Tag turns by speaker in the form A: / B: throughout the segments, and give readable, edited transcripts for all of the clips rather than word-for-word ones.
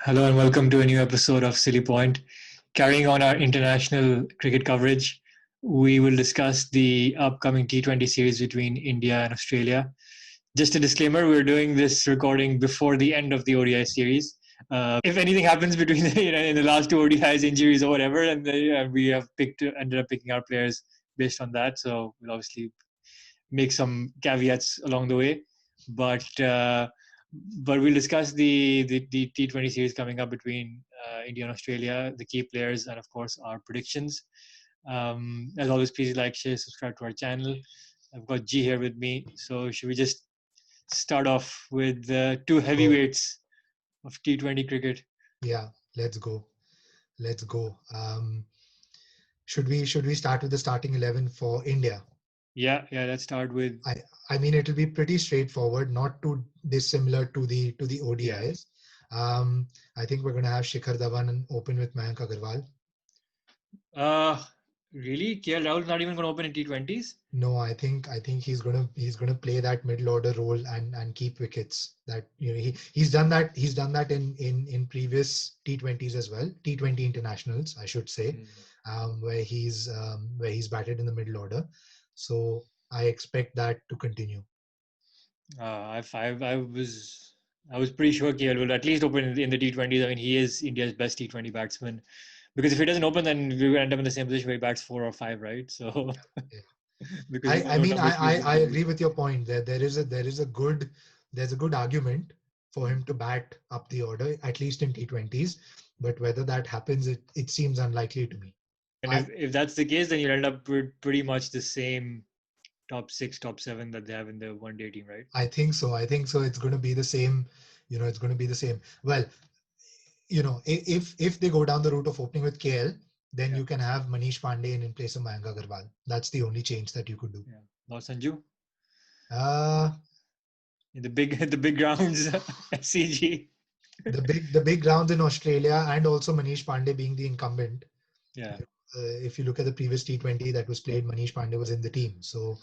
A: Hello and welcome to a new episode of Silly Point. Carrying on our international cricket coverage, we will discuss the upcoming T20 series between India and Australia. Just a disclaimer, we're doing this recording before the end of the ODI series. If anything happens between in the last two ODIs, injuries or whatever, and we have ended up picking our players based on that. So we'll obviously make some caveats along the way. But we'll discuss the T20 series coming up between India and Australia, the key players, and of course our predictions. As always, please like, share, subscribe to our channel. I've got G here with me, so should we just start off with the two heavyweights of T20 cricket?
B: Yeah, let's go. Let's go. Should we start with the starting 11 for India?
A: Yeah. Let's start with.
B: I mean, it'll be pretty straightforward, not too dissimilar to the ODIs. I think we're gonna have Shikhar Dhawan and open with Mayank Agarwal.
A: Really, KL Rahul's not even going to open in T20s?
B: No, I think he's gonna play that middle order role and keep wickets. That he's done that in previous T20s as well, T20 internationals I should say, where he's batted in the middle order. So I expect that to continue.
A: I was pretty sure KL will at least open in the T20s. I mean, he is India's best T20 batsman. Because if he doesn't open, then we will end up in the same position where he bats 4 or 5, right? So,
B: yeah. I agree with your point. There's a good argument for him to bat up the order, at least in T20s. But whether that happens, it seems unlikely to me.
A: And if that's the case, then you'll end up with pretty much the same top 6, top 7 that they have in the one-day team, right?
B: I think so. It's going to be the same. It's going to be the same. Well, if they go down the route of opening with KL, then you can have Manish Pandey in place of Mayank Agarwal. That's the only change that you could do.
A: Yeah. Not Sanju? In the big grounds, SCG.
B: The big grounds in Australia, and also Manish Pandey being the incumbent.
A: Yeah.
B: If you look at the previous T20 that was played, Manish Pandey was in the team. So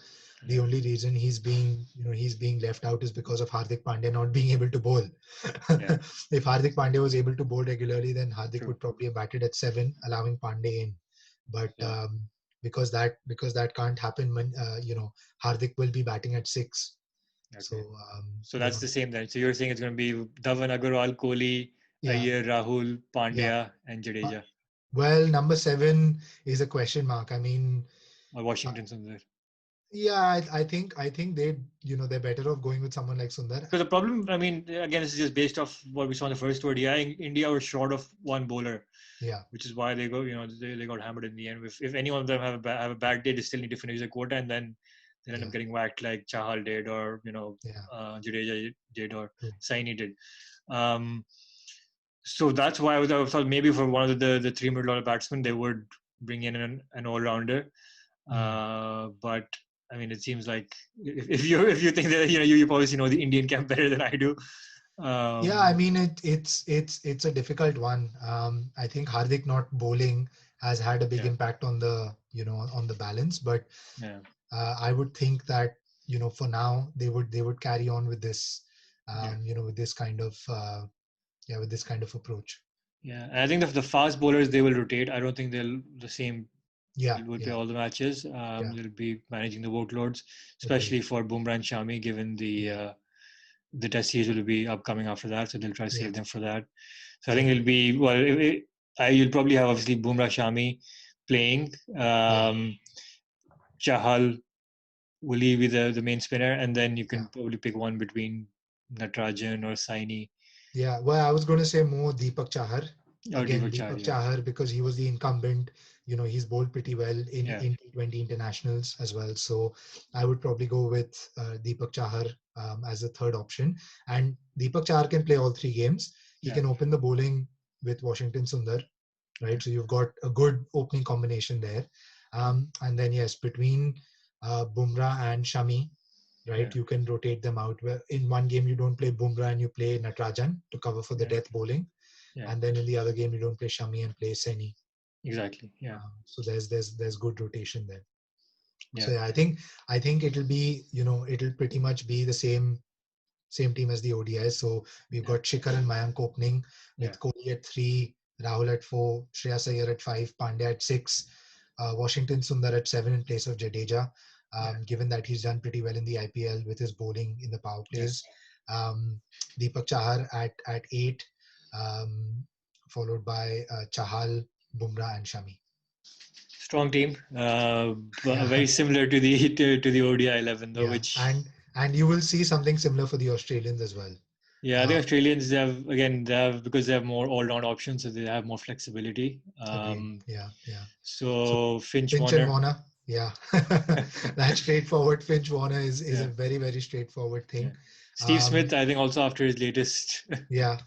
B: the only reason he's being left out is because of Hardik Pandya not being able to bowl.
A: Yeah.
B: If Hardik Pandya was able to bowl regularly, then Hardik would probably have batted at 7, allowing Pandey in. But because that can't happen, Hardik will be batting at 6.
A: Okay. So that's the same then. So you're saying it's going to be Dhawan, Agarwal, Kohli, Iyer, Rahul, Pandya, and Jadeja.
B: Well, number 7 is a question mark. I mean,
A: or Washington Sundar.
B: Yeah, I think they're better off going with someone like Sundar.
A: So the problem, I mean, again, this is just based off what we saw in the first ODI. India was short of one bowler.
B: Yeah.
A: Which is why they got hammered in the end. If any one of them have a bad day, they still need to finish the quota, and then they end up getting whacked like Chahal did, or Jadeja did, or Saini did. So that's why I thought maybe for one of the 3 middle order batsmen they would bring in an all rounder. But I mean, it seems like if you think that you obviously know the Indian camp better than I do.
B: Yeah, I mean it's a difficult one. I think Hardik not bowling has had a big impact on the on the balance, but I would think that for now they would carry on with this with this kind of approach.
A: Yeah, and I think the fast bowlers they will rotate. I don't think they'll the same. Will play all the matches. They'll be managing the workloads, especially for Bumrah and Shami, given the test series will be upcoming after that, so they'll try to save them for that. So I think it'll be you'll probably have obviously Bumrah, Shami playing. Chahal will he be the main spinner, and then you can probably pick one between Natarajan or Saini.
B: Yeah, well, I was going to say more Deepak Chahar.
A: Deepak
B: Chahar, because he was the incumbent. He's bowled pretty well in T20 internationals as well. So I would probably go with Deepak Chahar as a third option. And Deepak Chahar can play all 3 games. He can open the bowling with Washington Sundar, right? So you've got a good opening combination there. And then between Bumrah and Shami, right? You can rotate them out. Where in one game you don't play Bumrah and you play Natarajan to cover for the death bowling. And then in the other game you don't play Shami and play Saini.
A: Exactly. Yeah.
B: So there's good rotation there. So I think it'll be it'll pretty much be the same same team as the ODI. So we've got Shikhar and Mayank opening with Kohli at 3, Rahul at 4, Shreyas Iyer at 5, Pandya at 6, Washington Sundar at 7 in place of Jadeja. Given that he's done pretty well in the IPL with his bowling in the power plays. Deepak Chahar at 8, followed by Chahal, Bumrah, and Shami.
A: Strong team,
B: Yeah.
A: very similar to the to the ODI 11 though,
B: Yeah,
A: which
B: and you will see something similar for the Australians as well.
A: I think Australians they have because they have more all-round options, so they have more flexibility.
B: Agreed. Yeah. So
A: So Finch
B: Finch and
A: Warner,
B: Warner, yeah, that's straightforward. Finch Warner is a very very straightforward thing.
A: Steve Smith, I think also after his latest.
B: Yeah.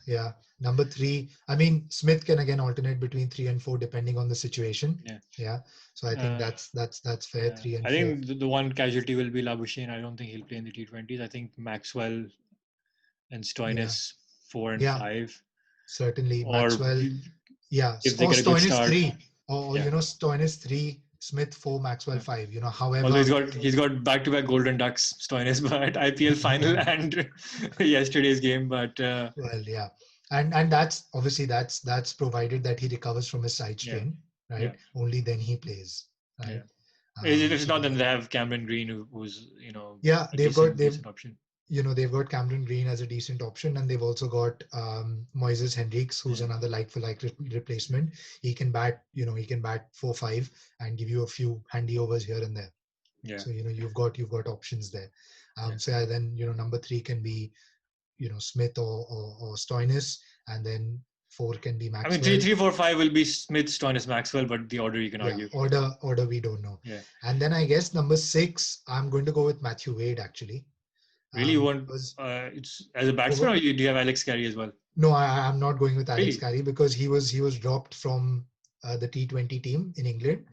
B: Number 3. I mean, Smith can again alternate between 3 and 4 depending on the situation. Yeah. So I think that's fair. 3 and
A: I
B: 4.
A: think the one casualty will be Labuschagne. I don't think he'll play in the T20s. I think Maxwell and Stoinis 4 and 5.
B: Certainly,
A: Or
B: Maxwell. Yeah,
A: if they
B: or
A: get a good
B: Stoinis
A: start.
B: 3, or Stoinis 3, Smith 4, Maxwell 5. However.
A: Although he's got back-to-back Golden Ducks, Stoinis, but IPL final and yesterday's game. But
B: well, yeah, and that's obviously that's provided that he recovers from his side strain, right? Only then he plays, right?
A: If it's not, then they have Cameron Green, who's a decent option.
B: They've got Cameron Green as a decent option, and they've also got Moises Hendricks, who's another like-for-like replacement. He can bat, he can bat 4-5 and give you a few handy overs here and there. So you've got options there. So then number 3 can be Smith or Stoinis, and then 4 can be Maxwell.
A: I mean, 3, 4, 5 will be Smith, Stoinis, Maxwell, but the order you can argue.
B: Order we don't know. And then I guess number 6, I'm going to go with Matthew Wade actually.
A: Really, you want it's as a batsman, or do you have Alex Carey as well?
B: No, I'm not going with Alex Carey because he was dropped from the T20 team in England,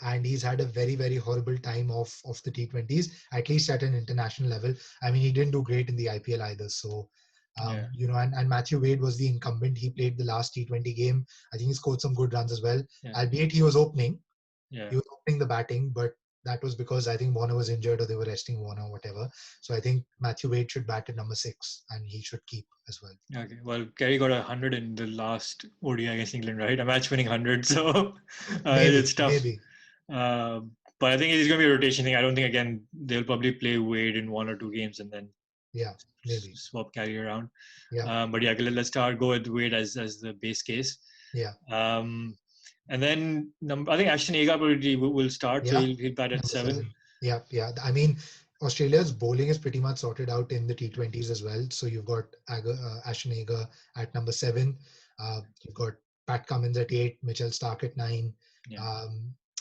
B: and he's had a very very horrible time of the T20s, at least at an international level. I mean, he didn't do great in the IPL either. So, and Matthew Wade was the incumbent. He played the last T20 game. I think he scored some good runs as well. Albeit he was opening. He was opening the batting, but that was because I think Warner was injured or they were resting Warner or whatever. So I think Matthew Wade should bat at number 6 and he should keep as well.
A: Okay. Well, Kerry got 100 in the last ODI against England, right? A match-winning 100. So it's tough.
B: Maybe.
A: But I think it's going to be a rotation thing. I don't think, again, they'll probably play Wade in 1 or 2 games and then
B: maybe
A: swap Kerry around. But let's go with Wade as the base case. And then I think Ashton Agar probably will start, so he'll bat at 7.
B: Yeah. I mean, Australia's bowling is pretty much sorted out in the T20s as well. So you've got Ashton Agar at number 7. You've got Pat Cummins at 8, Mitchell Starc at 9.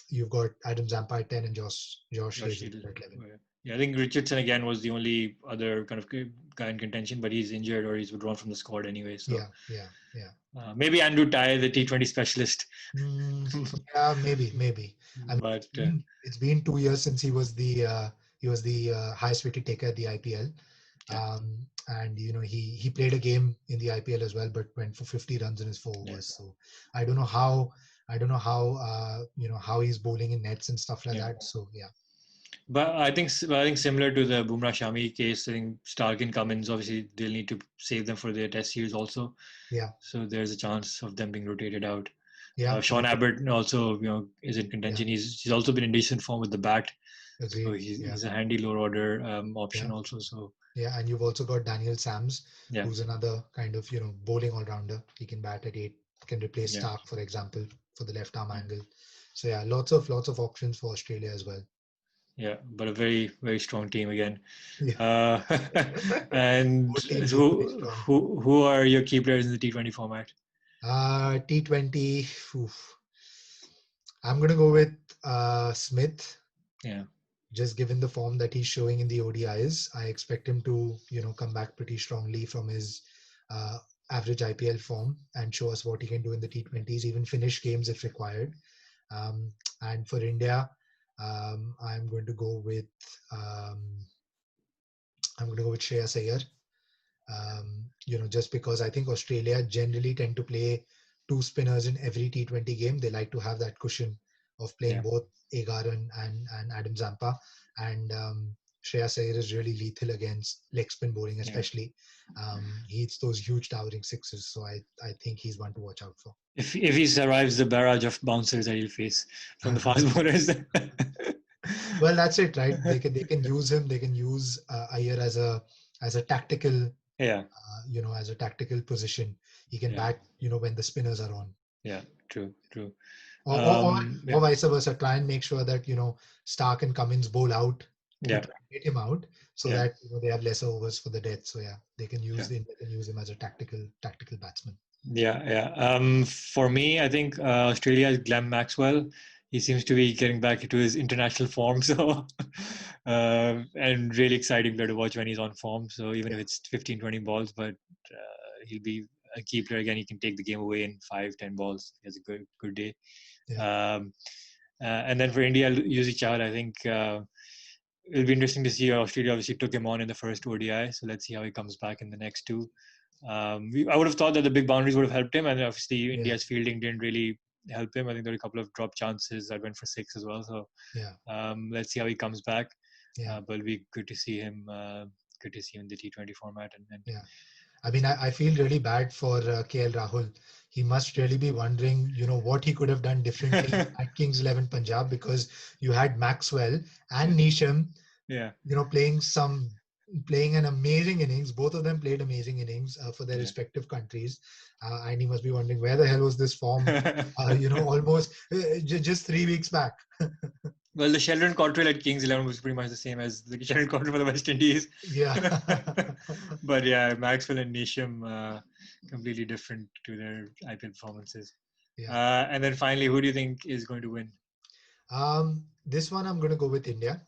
B: You've got Adam Zampa at 10 and Josh Hazlewood at 11.
A: I think Richardson again was the only other kind of guy in contention, but he's injured or he's withdrawn from the squad anyway. So maybe Andrew Tye, the T20 specialist.
B: Maybe. I mean, but it's been 2 years since he was the highest wicket taker at the IPL. And he played a game in the IPL as well, but went for 50 runs in his 4 overs. So I don't know how how he's bowling in nets and stuff like that. So
A: But I think similar to the Bumrah Shami case, I think Stark and Cummins, obviously they'll need to save them for their test series also. So there's a chance of them being rotated out. Sean Abbott also is in contention. He's also been in decent form with the bat.
B: Agreed.
A: So he's a handy lower order option also. So
B: and you've also got Daniel Sams, who's another kind of bowling all rounder. He can bat at 8, can replace Stark, for example, for the left arm angle. So lots of options for Australia as well.
A: Yeah, but a very, very strong team again. And who are your key players in the T20 format?
B: T20, I'm going to go with Smith. Just given the form that he's showing in the ODIs, I expect him to come back pretty strongly from his average IPL form and show us what he can do in the T20s, even finish games if required. And for India, I'm going to go with Shreyas Iyer. Just because I think Australia generally tend to play 2 spinners in every T20 game. They like to have that cushion of playing both Agar and Adam Zampa. And Shreyas Iyer is really lethal against leg spin bowling, especially. He hits those huge towering sixes, so I think he's one to watch out for.
A: If he survives the barrage of bouncers that he'll face from the fast bowlers.
B: Well, that's it, right? They can use him. They can use Iyer as a tactical,
A: Yeah.
B: as a tactical position. He can
A: Yeah.
B: bat, when the spinners are on.
A: Yeah. True.
B: Or
A: Yeah.
B: vice versa. Try and make sure that Stark and Cummins bowl out to
A: Yeah.
B: try and get him out, so
A: Yeah.
B: that they have lesser overs for the death. So yeah,
A: Yeah.
B: they can use him as a tactical batsman.
A: Yeah. For me, I think Australia's Glen Maxwell. He seems to be getting back into his international form. So, and really exciting player to watch when he's on form. So even if
B: Yeah,
A: it's 15, 20 balls, but he'll be a key player again. He can take the game away in 5, 10 balls. He has a good day.
B: yeah,
A: Um, and then for India, Yuzi Chahal, I think it'll be interesting to see. Australia obviously took him on in the first ODI, so let's see how he comes back in the next two. I would have thought that the big boundaries would have helped him, and obviously
B: yeah,
A: India's fielding didn't really help him. I think there were a couple of drop chances that went for 6 as well. So
B: yeah,
A: let's see how he comes back.
B: yeah,
A: But it'll be good to see him. Good to see him in the T20 format. And
B: yeah. I mean, I feel really bad for KL Rahul. He must really be wondering, what he could have done differently at Kings 11 Punjab, because you had Maxwell and Neesham,
A: yeah,
B: playing an amazing innings. Both of them played amazing innings for their
A: yeah.
B: respective countries, and he must be wondering where the hell was this form? Almost just 3 weeks back.
A: Well, the Sheldon Cottrell at Kings 11 was pretty much the same as the Sheldon Cottrell for the West Indies.
B: Yeah,
A: But yeah, Maxwell and Neesham, completely different to their IPL performances.
B: yeah.
A: And then finally, who do you think is going to win?
B: This one I'm going to go with India,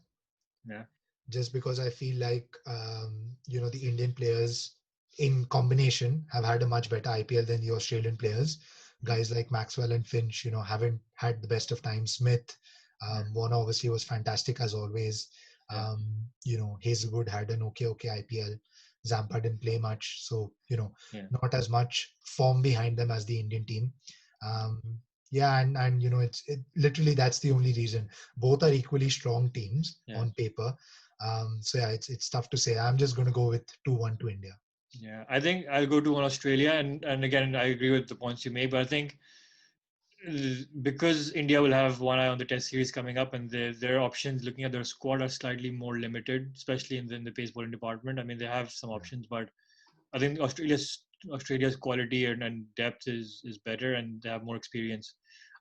A: Yeah,
B: just because I feel like the Indian players in combination have had a much better IPL than the Australian players.
A: yeah,
B: Guys like Maxwell and Finch, haven't had the best of times. Smith,
A: yeah,
B: Warner obviously was fantastic as always.
A: yeah,
B: Hazelwood had an okay IPL. Zampa didn't play much, so
A: yeah,
B: not as much form behind them as the Indian team. Um, yeah, and literally that's the only reason. Both are equally strong teams
A: yeah.
B: on paper. So yeah, it's tough to say. I'm just going to go with 2-1 to India.
A: Yeah, I think I'll go to Australia, and again, I agree with the points you made, but I think because India will have one eye on the Test series coming up, and their options looking at their squad are slightly more limited, especially in the pace bowling department. I mean, they have some
B: Yeah,
A: options, but I think Australia's quality and depth is better, and they have more experience.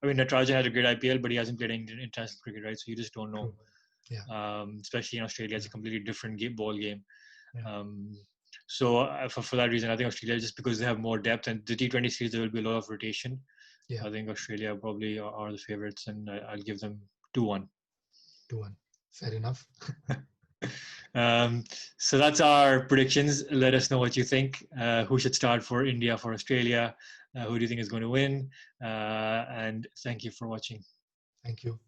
A: I mean, Natarajan had a great IPL, but he hasn't played in international cricket, right? So you just don't know.
B: true. Yeah,
A: Especially in Australia, it's
B: yeah,
A: a completely different ball game.
B: yeah,
A: Um, so for that reason, I think Australia, just because they have more depth, and the T20 series, there will be a lot of rotation.
B: yeah.
A: So I think Australia probably are the favorites, and I'll give them 2-1.
B: 2-1. Fair enough.
A: Um, so that's our predictions. Let us know what you think. Who should start for India, for Australia? Who do you think is going to win? And thank you for watching.
B: Thank you.